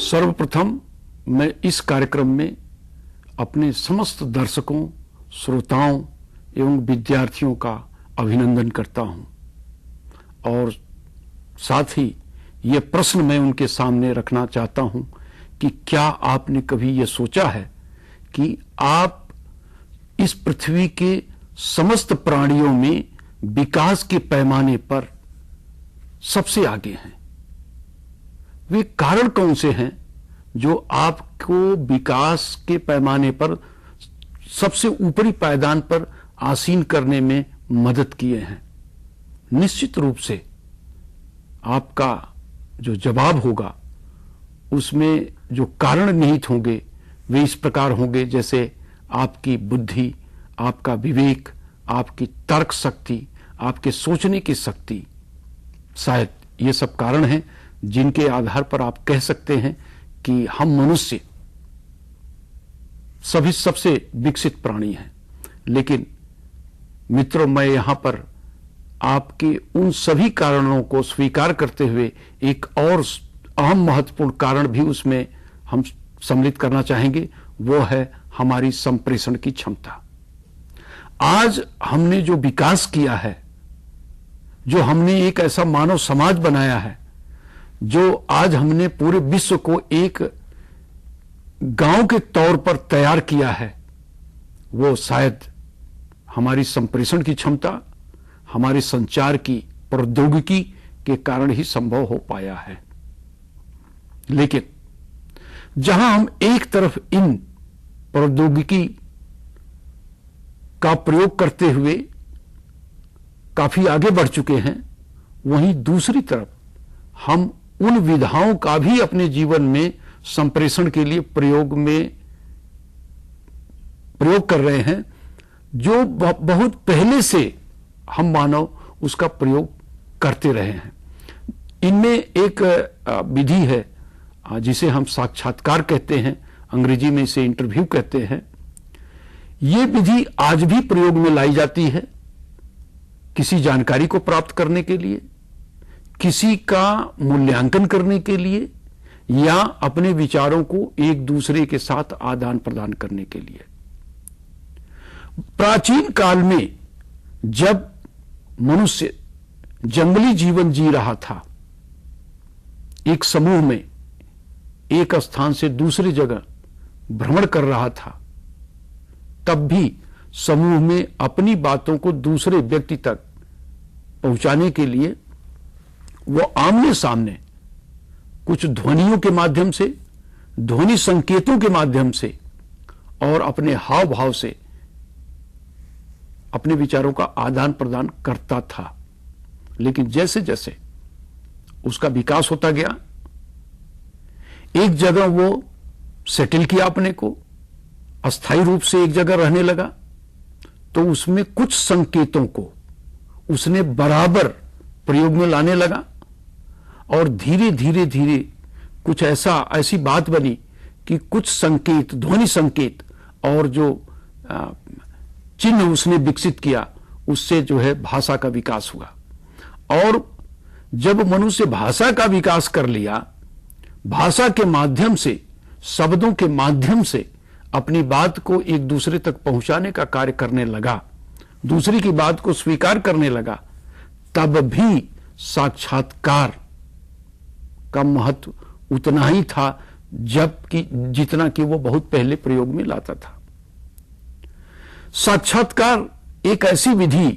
सर्वप्रथम मैं इस कार्यक्रम में अपने समस्त दर्शकों, श्रोताओं एवं विद्यार्थियों का अभिनंदन करता हूं और साथ ही ये प्रश्न मैं उनके सामने रखना चाहता हूं कि क्या आपने कभी ये सोचा है कि आप इस पृथ्वी के समस्त प्राणियों में विकास के पैमाने पर सबसे आगे हैं? वे कारण कौन से हैं जो आपको विकास के पैमाने पर सबसे ऊपरी पायदान पर आसीन करने में मदद किए हैं? निश्चित रूप से आपका जो जवाब होगा उसमें जो कारण निहित होंगे वे इस प्रकार होंगे जैसे आपकी बुद्धि, आपका विवेक, आपकी तर्क शक्ति, आपके सोचने की शक्ति। शायद ये सब कारण हैं जिनके आधार पर आप कह सकते हैं कि हम मनुष्य सभी सबसे विकसित प्राणी हैं। लेकिन मित्रों, मैं यहां पर आपके उन सभी कारणों को स्वीकार करते हुए एक और अहम महत्वपूर्ण कारण भी उसमें हम सम्मिलित करना चाहेंगे, वो है हमारी संप्रेषण की क्षमता। आज हमने जो विकास किया है, जो हमने एक ऐसा मानव समाज बनाया है, जो आज हमने पूरे विश्व को एक गांव के तौर पर तैयार किया है, वो शायद हमारी संप्रेषण की क्षमता, हमारे संचार की प्रौद्योगिकी के कारण ही संभव हो पाया है। लेकिन जहां हम एक तरफ इन प्रौद्योगिकी का प्रयोग करते हुए काफी आगे बढ़ चुके हैं, वहीं दूसरी तरफ हम उन विधाओं का भी अपने जीवन में संप्रेषण के लिए प्रयोग कर रहे हैं जो बहुत पहले से हम मानव उसका प्रयोग करते रहे हैं। इनमें एक विधि है जिसे हम साक्षात्कार कहते हैं, अंग्रेजी में इसे इंटरव्यू कहते हैं। ये विधि आज भी प्रयोग में लाई जाती है किसी जानकारी को प्राप्त करने के लिए, किसी का मूल्यांकन करने के लिए या अपने विचारों को एक दूसरे के साथ आदान प्रदान करने के लिए। प्राचीन काल में जब मनुष्य जंगली जीवन जी रहा था, एक समूह में एक स्थान से दूसरी जगह भ्रमण कर रहा था, तब भी समूह में अपनी बातों को दूसरे व्यक्ति तक पहुंचाने के लिए वो आमने सामने कुछ ध्वनियों के माध्यम से, ध्वनि संकेतों के माध्यम से और अपने हाव भाव से अपने विचारों का आदान प्रदान करता था। लेकिन जैसे जैसे उसका विकास होता गया, एक जगह वो सेटल किया अपने को, अस्थायी रूप से एक जगह रहने लगा, तो उसमें कुछ संकेतों को उसने बराबर प्रयोग में लाने लगा और धीरे धीरे धीरे कुछ ऐसी बात बनी कि कुछ संकेत, ध्वनि संकेत और जो चिन्ह उसने विकसित किया, उससे जो है भाषा का विकास हुआ। और जब मनुष्य भाषा का विकास कर लिया, भाषा के माध्यम से, शब्दों के माध्यम से अपनी बात को एक दूसरे तक पहुंचाने का कार्य करने लगा, दूसरे की बात को स्वीकार करने लगा, तब भी साक्षात्कार का महत्व उतना ही था जितना कि वो बहुत पहले प्रयोग में लाता था। साक्षात्कार एक ऐसी विधि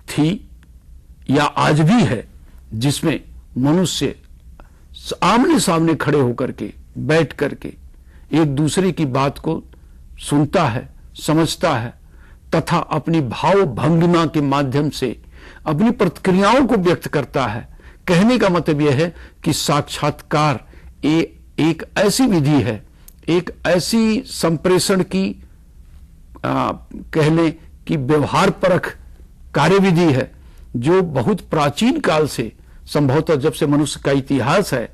थी या आज भी है जिसमें मनुष्य आमने सामने खड़े होकर के, बैठ करके एक दूसरे की बात को सुनता है, समझता है तथा अपनी भाव भंगिमा के माध्यम से अपनी प्रतिक्रियाओं को व्यक्त करता है। कहने का मतलब यह है कि साक्षात्कार एक ऐसी विधि है, एक ऐसी संप्रेषण की कह लें कि व्यवहार परख कार्यविधि है जो बहुत प्राचीन काल से, संभवतः जब से मनुष्य का इतिहास है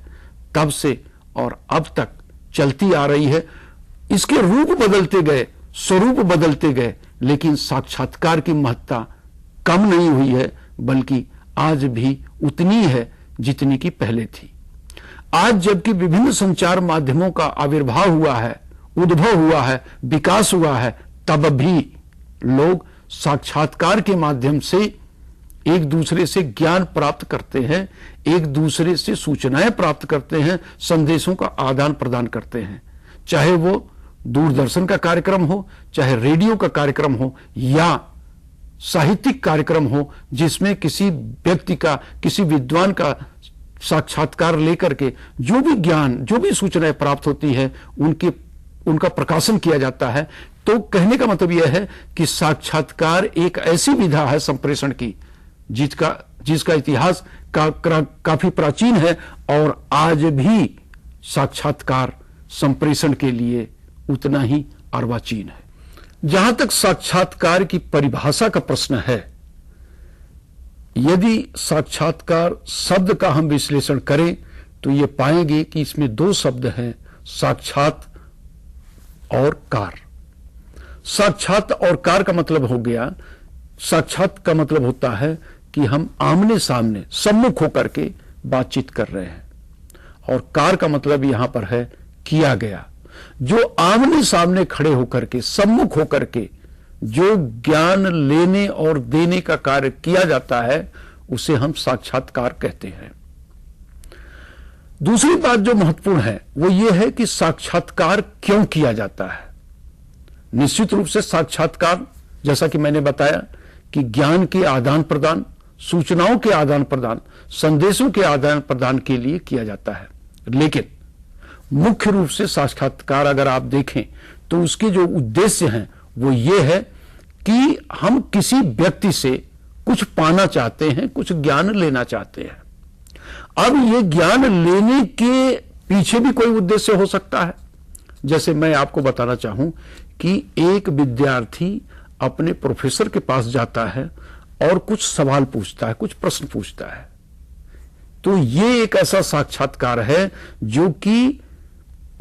तब से और अब तक चलती आ रही है। इसके रूप बदलते गए, स्वरूप बदलते गए, लेकिन साक्षात्कार की महत्ता कम नहीं हुई है, बल्कि आज भी उतनी है जितनी की पहले थी। आज जबकि विभिन्न संचार माध्यमों का आविर्भाव हुआ है, उद्भव हुआ है, विकास हुआ है, तब भी लोग साक्षात्कार के माध्यम से एक दूसरे से ज्ञान प्राप्त करते हैं, एक दूसरे से सूचनाएं प्राप्त करते हैं, संदेशों का आदान प्रदान करते हैं। चाहे वो दूरदर्शन का कार्यक्रम हो, चाहे रेडियो का कार्यक्रम हो, या साहित्यिक कार्यक्रम हो जिसमें किसी व्यक्ति का, किसी विद्वान का साक्षात्कार लेकर के जो भी ज्ञान, जो भी सूचनाएं प्राप्त होती है उनका प्रकाशन किया जाता है। तो कहने का मतलब यह है कि साक्षात्कार एक ऐसी विधा है संप्रेषण की जिसका इतिहास काफी प्राचीन है और आज भी साक्षात्कार संप्रेषण के लिए उतना ही अर्वाचीन है। जहां तक साक्षात्कार की परिभाषा का प्रश्न है, यदि साक्षात्कार शब्द का हम विश्लेषण करें तो ये पाएंगे कि इसमें दो शब्द हैं, साक्षात और कार। साक्षात और कार का मतलब हो गया, साक्षात का मतलब होता है कि हम आमने सामने सम्मुख होकर के बातचीत कर रहे हैं, और कार का मतलब यहां पर है किया गया। जो आमने सामने खड़े होकर के, सम्मुख होकर के जो ज्ञान लेने और देने का कार्य किया जाता है उसे हम साक्षात्कार कहते हैं। दूसरी बात जो महत्वपूर्ण है वो ये है कि साक्षात्कार क्यों किया जाता है। निश्चित रूप से साक्षात्कार, जैसा कि मैंने बताया, कि ज्ञान के आदान प्रदान, सूचनाओं के आदान प्रदान, संदेशों के आदान प्रदान के लिए किया जाता है। लेकिन मुख्य रूप से साक्षात्कार अगर आप देखें तो उसके जो उद्देश्य हैं वो ये है कि हम किसी व्यक्ति से कुछ पाना चाहते हैं, कुछ ज्ञान लेना चाहते हैं। अब ये ज्ञान लेने के पीछे भी कोई उद्देश्य हो सकता है। जैसे मैं आपको बताना चाहूं कि एक विद्यार्थी अपने प्रोफेसर के पास जाता है और कुछ सवाल पूछता है, कुछ प्रश्न पूछता है, तो ये एक ऐसा साक्षात्कार है जो कि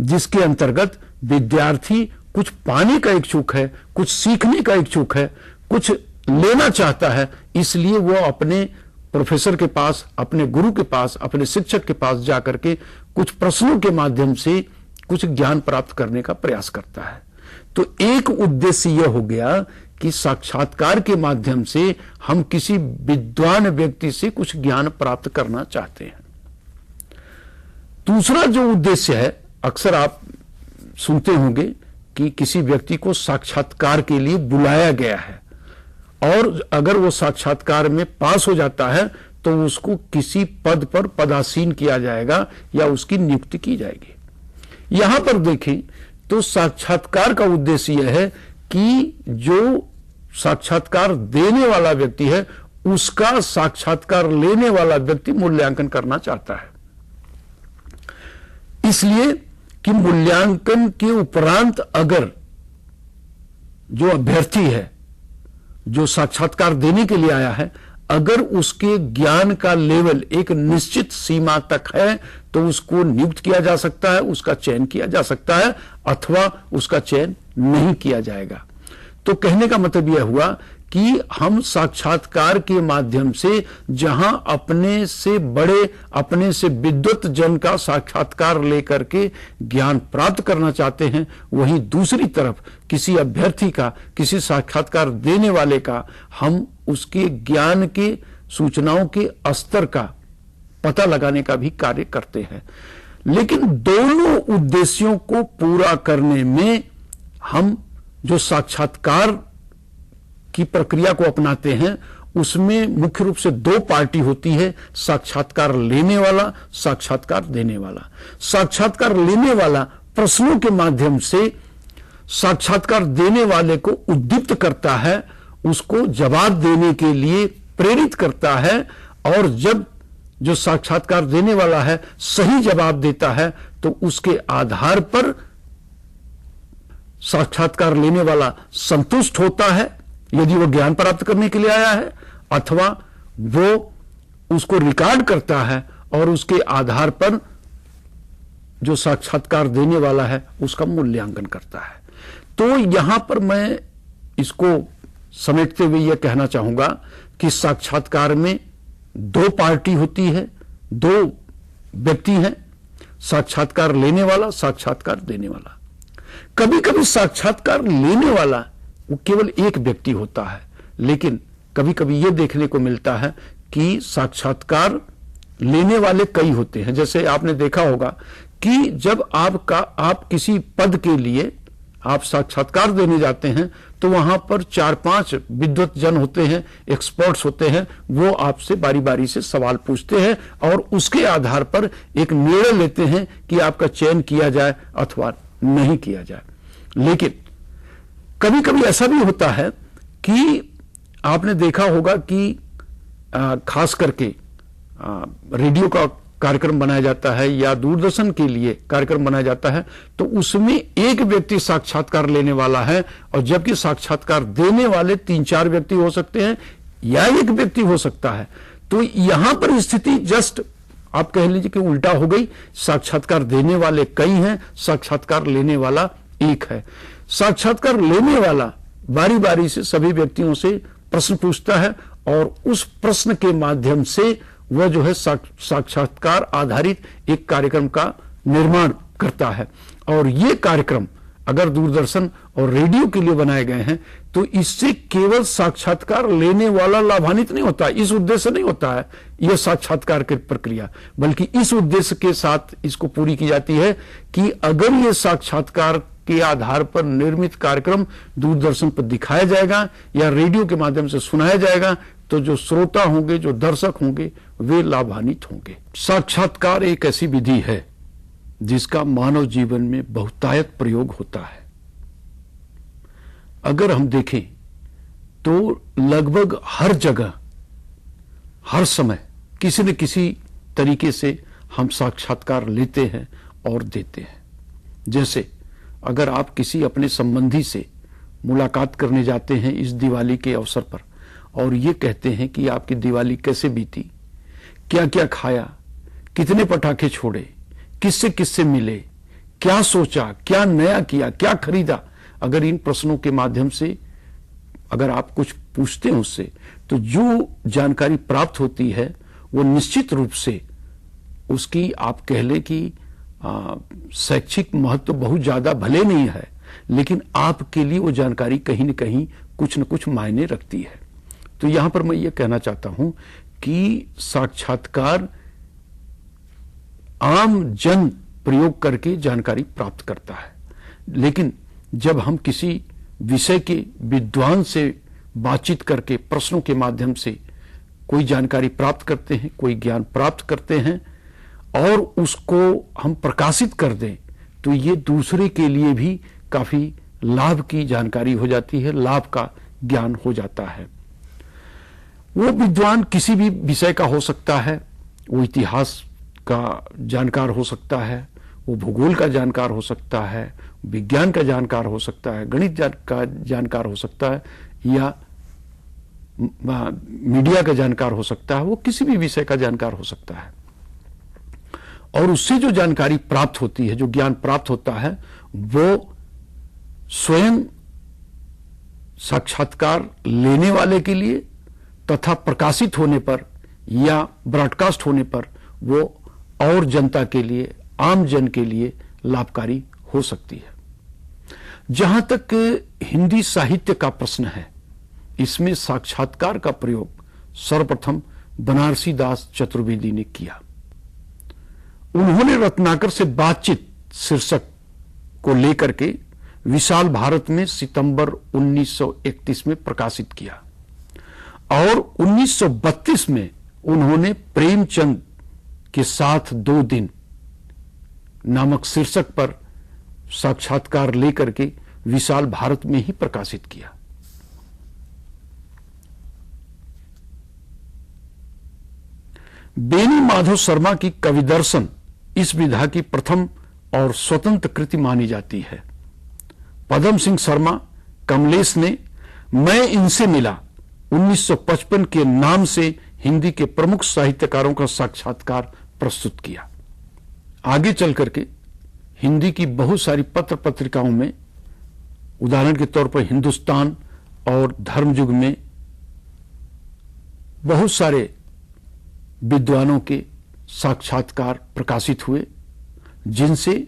जिसके अंतर्गत विद्यार्थी कुछ पाने का इच्छुक है, कुछ सीखने का इच्छुक है, कुछ लेना चाहता है, इसलिए वो अपने प्रोफेसर के पास, अपने गुरु के पास, अपने शिक्षक के पास जाकर के कुछ प्रश्नों के माध्यम से कुछ ज्ञान प्राप्त करने का प्रयास करता है। तो एक उद्देश्य यह हो गया कि साक्षात्कार के माध्यम से हम किसी विद्वान व्यक्ति से कुछ ज्ञान प्राप्त करना चाहते हैं। दूसरा जो उद्देश्य है, अक्सर आप सुनते होंगे कि किसी व्यक्ति को साक्षात्कार के लिए बुलाया गया है और अगर वो साक्षात्कार में पास हो जाता है तो उसको किसी पद पर पदासीन किया जाएगा या उसकी नियुक्ति की जाएगी। यहां पर देखें तो साक्षात्कार का उद्देश्य यह है कि जो साक्षात्कार देने वाला व्यक्ति है उसका साक्षात्कार लेने वाला व्यक्ति मूल्यांकन करना चाहता है। इसलिए कि मूल्यांकन के उपरांत अगर जो अभ्यर्थी है, जो साक्षात्कार देने के लिए आया है, अगर उसके ज्ञान का लेवल एक निश्चित सीमा तक है तो उसको नियुक्त किया जा सकता है, उसका चयन किया जा सकता है, अथवा उसका चयन नहीं किया जाएगा। तो कहने का मतलब यह हुआ कि हम साक्षात्कार के माध्यम से जहां अपने से बड़े, अपने से विद्वत जन का साक्षात्कार लेकर के ज्ञान प्राप्त करना चाहते हैं, वहीं दूसरी तरफ किसी अभ्यर्थी का, किसी साक्षात्कार देने वाले का हम उसके ज्ञान के, सूचनाओं के स्तर का पता लगाने का भी कार्य करते हैं। लेकिन दोनों उद्देश्यों को पूरा करने में हम जो साक्षात्कार की प्रक्रिया को अपनाते हैं उसमें मुख्य रूप से दो पार्टी होती है, साक्षात्कार लेने वाला, साक्षात्कार देने वाला। साक्षात्कार लेने वाला प्रश्नों के माध्यम से साक्षात्कार देने वाले को उद्दीप्त करता है, उसको जवाब देने के लिए प्रेरित करता है, और जब जो साक्षात्कार देने वाला है सही जवाब देता है तो उसके आधार पर साक्षात्कार लेने वाला संतुष्ट होता है यदि वो ज्ञान प्राप्त करने के लिए आया है, अथवा वो उसको रिकॉर्ड करता है और उसके आधार पर जो साक्षात्कार देने वाला है उसका मूल्यांकन करता है। तो यहां पर मैं इसको समेटते हुए यह कहना चाहूंगा कि साक्षात्कार में दो पार्टी होती है, दो व्यक्ति हैं। साक्षात्कार लेने वाला, साक्षात्कार देने वाला। कभी कभी साक्षात्कार लेने वाला वो केवल एक व्यक्ति होता है, लेकिन कभी कभी ये देखने को मिलता है कि साक्षात्कार लेने वाले कई होते हैं। जैसे आपने देखा होगा कि जब आप किसी पद के लिए आप साक्षात्कार देने जाते हैं तो वहां पर 4-5 विद्वत जन होते हैं, एक्सपर्ट्स होते हैं, वो आपसे बारी बारी से सवाल पूछते हैं और उसके आधार पर एक निर्णय लेते हैं कि आपका चयन किया जाए अथवा नहीं किया जाए। लेकिन कभी कभी ऐसा भी होता है कि आपने देखा होगा कि खास करके रेडियो का कार्यक्रम बनाया जाता है या दूरदर्शन के लिए कार्यक्रम बनाया जाता है, तो उसमें एक व्यक्ति साक्षात्कार लेने वाला है और जबकि साक्षात्कार देने वाले 3-4 व्यक्ति हो सकते हैं या एक व्यक्ति हो सकता है। तो यहां पर स्थिति जस्ट आप कह लीजिए कि उल्टा हो गई। साक्षात्कार देने वाले कई हैं, साक्षात्कार लेने वाला एक है। साक्षात्कार लेने वाला बारी बारी से सभी व्यक्तियों से प्रश्न पूछता है और उस प्रश्न के माध्यम से वह जो है साक्षात्कार आधारित एक कार्यक्रम का निर्माण करता है। और ये कार्यक्रम अगर दूरदर्शन और रेडियो के लिए बनाए गए हैं तो इससे केवल साक्षात्कार लेने वाला लाभान्वित नहीं होता, इस उद्देश्य नहीं होता है यह साक्षात्कार की प्रक्रिया, बल्कि इस उद्देश्य के साथ इसको पूरी की जाती है कि अगर यह साक्षात्कार के आधार पर निर्मित कार्यक्रम दूरदर्शन पर दिखाया जाएगा या रेडियो के माध्यम से सुनाया जाएगा तो जो श्रोता होंगे, जो दर्शक होंगे, वे लाभान्वित होंगे। साक्षात्कार एक ऐसी विधि है जिसका मानव जीवन में बहुतायत प्रयोग होता है। अगर हम देखें तो लगभग हर जगह, हर समय किसी न किसी तरीके से हम साक्षात्कार लेते हैं और देते हैं। जैसे अगर आप किसी अपने संबंधी से मुलाकात करने जाते हैं इस दिवाली के अवसर पर और ये कहते हैं कि आपकी दिवाली कैसे बीती, क्या क्या खाया, कितने पटाखे छोड़े, किससे किससे मिले, क्या सोचा, क्या नया किया, क्या खरीदा, अगर इन प्रश्नों के माध्यम से अगर आप कुछ पूछते हैं उससे तो जो जानकारी प्राप्त होती है वो निश्चित रूप से उसकी आप कह लें कि शैक्षिक महत्व बहुत ज्यादा भले नहीं है, लेकिन आपके लिए वो जानकारी कहीं न कहीं कुछ न कुछ मायने रखती है। तो यहां पर मैं ये कहना चाहता हूं कि साक्षात्कार आम जन प्रयोग करके जानकारी प्राप्त करता है, लेकिन जब हम किसी विषय के विद्वान से बातचीत करके प्रश्नों के माध्यम से कोई जानकारी प्राप्त करते हैं, कोई ज्ञान प्राप्त करते हैं और उसको हम प्रकाशित कर दें तो ये दूसरे के लिए भी काफी लाभ की जानकारी हो जाती है, लाभ का ज्ञान हो जाता है। वो विद्वान किसी भी विषय का हो सकता है, वो इतिहास का जानकार हो सकता है, वो भूगोल का जानकार हो सकता है, विज्ञान का जानकार हो सकता है, गणित का जानकार हो सकता है या मीडिया का जानकार हो सकता है, वो किसी भी विषय का जानकार हो सकता है। और उससे जो जानकारी प्राप्त होती है, जो ज्ञान प्राप्त होता है, वो स्वयं साक्षात्कार लेने वाले के लिए तथा प्रकाशित होने पर या ब्रॉडकास्ट होने पर वो और जनता के लिए, आम जन के लिए लाभकारी हो सकती है। जहां तक हिंदी साहित्य का प्रश्न है, इसमें साक्षात्कार का प्रयोग सर्वप्रथम बनारसी दास चतुर्वेदी ने किया। उन्होंने रत्नाकर से बातचीत शीर्षक को लेकर के विशाल भारत में सितंबर 1931 में प्रकाशित किया और 1932 में उन्होंने प्रेमचंद के साथ 2 दिन नामक शीर्षक पर साक्षात्कार लेकर के विशाल भारत में ही प्रकाशित किया। बेनी माधव शर्मा की कवि दर्शन इस विधा की प्रथम और स्वतंत्र कृति मानी जाती है। पदम सिंह शर्मा कमलेश ने मैं इनसे मिला 1955 के नाम से हिंदी के प्रमुख साहित्यकारों का साक्षात्कार प्रस्तुत किया। आगे चल करके हिंदी की बहुत सारी पत्र पत्रिकाओं में, उदाहरण के तौर पर हिंदुस्तान और धर्मयुग में बहुत सारे विद्वानों के साक्षात्कार प्रकाशित हुए। जिनसे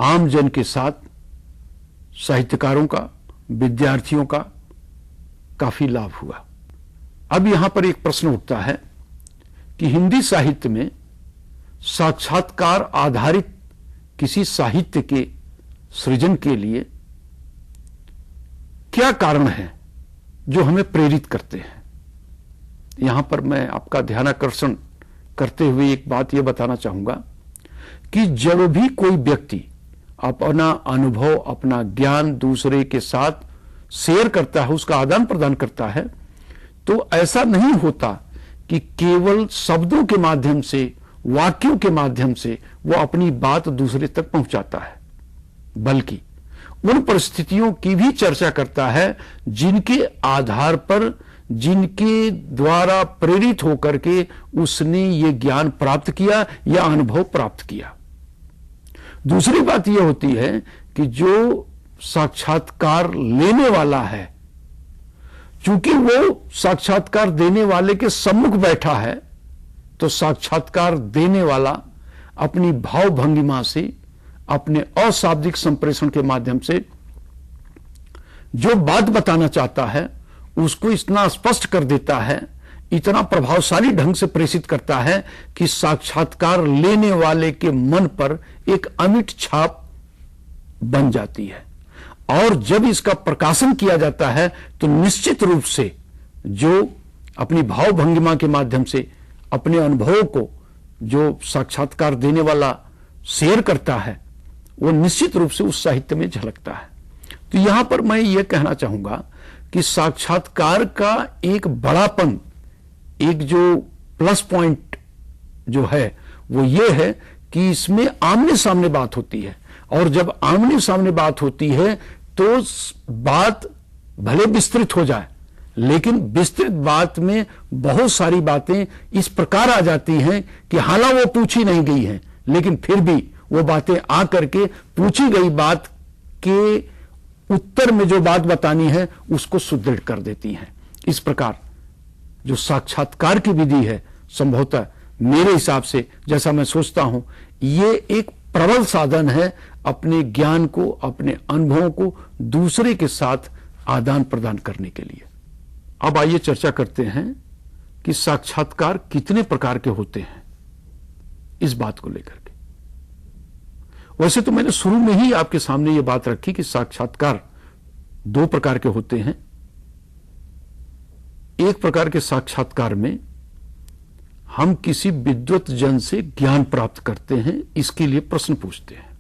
आम जन के साथ साहित्यकारों का, विद्यार्थियों का काफी लाभ हुआ। अब यहां पर एक प्रश्न उठता है कि हिंदी साहित्य में साक्षात्कार आधारित किसी साहित्य के सृजन के लिए क्या कारण है जो हमें प्रेरित करते हैं। यहां पर मैं आपका ध्यानाकर्षण करते हुए एक बात यह बताना चाहूंगा कि जब भी कोई व्यक्ति अपना अनुभव, अपना ज्ञान दूसरे के साथ शेयर करता है, उसका आदान प्रदान करता है, तो ऐसा नहीं होता कि केवल शब्दों के माध्यम से, वाक्यों के माध्यम से वो अपनी बात दूसरे तक पहुंचाता है, बल्कि उन परिस्थितियों की भी चर्चा करता है जिनके आधार पर, जिनके द्वारा प्रेरित होकर के उसने ये ज्ञान प्राप्त किया या अनुभव प्राप्त किया। दूसरी बात यह होती है कि जो साक्षात्कार लेने वाला है, चूंकि वो साक्षात्कार देने वाले के सम्मुख बैठा है, तो साक्षात्कार देने वाला अपनी भाव भंगिमा से, अपने अशाब्दिक संप्रेषण के माध्यम से जो बात बताना चाहता है उसको इतना स्पष्ट कर देता है, इतना प्रभावशाली ढंग से प्रेषित करता है कि साक्षात्कार लेने वाले के मन पर एक अमिट छाप बन जाती है। और जब इसका प्रकाशन किया जाता है तो निश्चित रूप से जो अपनी भाव भंगिमा के माध्यम से अपने अनुभवों को जो साक्षात्कार देने वाला शेयर करता है, वो निश्चित रूप से उस साहित्य में झलकता है। तो यहां पर मैं ये कहना चाहूंगा कि साक्षात्कार का एक बड़ापन, एक जो प्लस पॉइंट जो है वो ये है कि इसमें आमने सामने बात होती है, और जब आमने सामने बात होती है तो बात भले विस्तृत हो जाए, लेकिन विस्तृत बात में बहुत सारी बातें इस प्रकार आ जाती हैं कि हालांकि वो पूछी नहीं गई हैं, लेकिन फिर भी वो बातें आ करके पूछी गई बात के उत्तर में जो बात बतानी है उसको सुदृढ़ कर देती हैं। इस प्रकार जो साक्षात्कार की विधि है, संभवतः मेरे हिसाब से, जैसा मैं सोचता हूं, ये एक प्रबल साधन है अपने ज्ञान को, अपने अनुभवों को दूसरे के साथ आदान प्रदान करने के लिए। अब आइए चर्चा करते हैं कि साक्षात्कार कितने प्रकार के होते हैं, इस बात को लेकर के। वैसे तो मैंने शुरू में ही आपके सामने ये बात रखी कि साक्षात्कार दो प्रकार के होते हैं। एक प्रकार के साक्षात्कार में हम किसी विद्वत जन से ज्ञान प्राप्त करते हैं, इसके लिए प्रश्न पूछते हैं।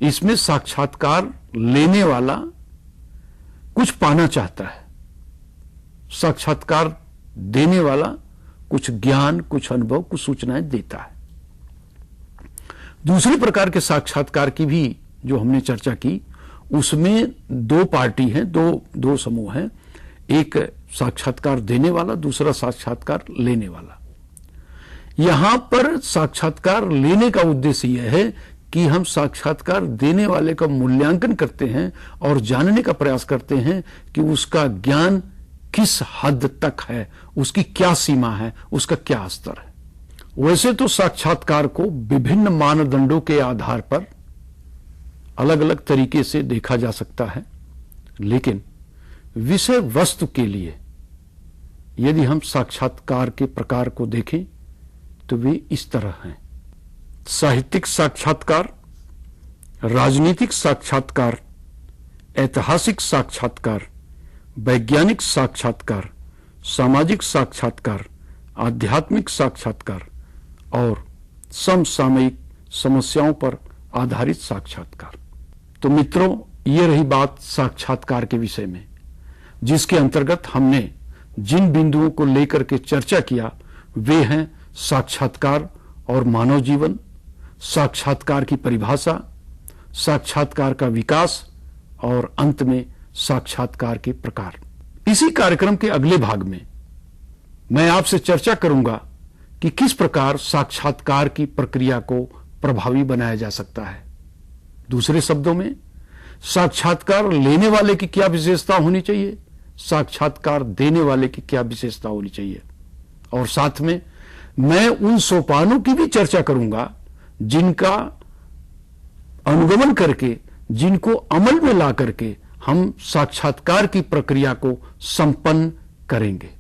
इसमें साक्षात्कार लेने वाला कुछ पाना चाहता है, साक्षात्कार देने वाला कुछ ज्ञान, कुछ अनुभव, कुछ सूचनाएं देता है। दूसरी प्रकार के साक्षात्कार की भी जो हमने चर्चा की, उसमें दो पार्टी हैं, दो समूह हैं। एक साक्षात्कार देने वाला, दूसरा साक्षात्कार लेने वाला। यहां पर साक्षात्कार लेने का उद्देश्य यह है कि हम साक्षात्कार देने वाले का मूल्यांकन करते हैं और जानने का प्रयास करते हैं कि उसका ज्ञान किस हद तक है, उसकी क्या सीमा है, उसका क्या स्तर है। वैसे तो साक्षात्कार को विभिन्न मानदंडों के आधार पर अलग अलग तरीके से देखा जा सकता है, लेकिन विषय वस्तु के लिए यदि हम साक्षात्कार के प्रकार को देखें तो वे इस तरह हैं: साहित्यिक साक्षात्कार, राजनीतिक साक्षात्कार, ऐतिहासिक साक्षात्कार, वैज्ञानिक साक्षात्कार, सामाजिक साक्षात्कार, आध्यात्मिक साक्षात्कार और समसामयिक समस्याओं पर आधारित साक्षात्कार। तो मित्रों, ये रही बात साक्षात्कार के विषय में, जिसके अंतर्गत हमने जिन बिंदुओं को लेकर के चर्चा किया वे हैं साक्षात्कार और मानव जीवन, साक्षात्कार की परिभाषा, साक्षात्कार का विकास और अंत में साक्षात्कार के प्रकार। इसी कार्यक्रम के अगले भाग में मैं आपसे चर्चा करूंगा कि किस प्रकार साक्षात्कार की प्रक्रिया को प्रभावी बनाया जा सकता है। दूसरे शब्दों में, साक्षात्कार लेने वाले की क्या विशेषता होनी चाहिए, साक्षात्कार देने वाले की क्या विशेषता होनी चाहिए, और साथ में मैं उन सोपानों की भी चर्चा करूंगा जिनका अनुगमन करके, जिनको अमल में ला करके हम साक्षात्कार की प्रक्रिया को संपन्न करेंगे।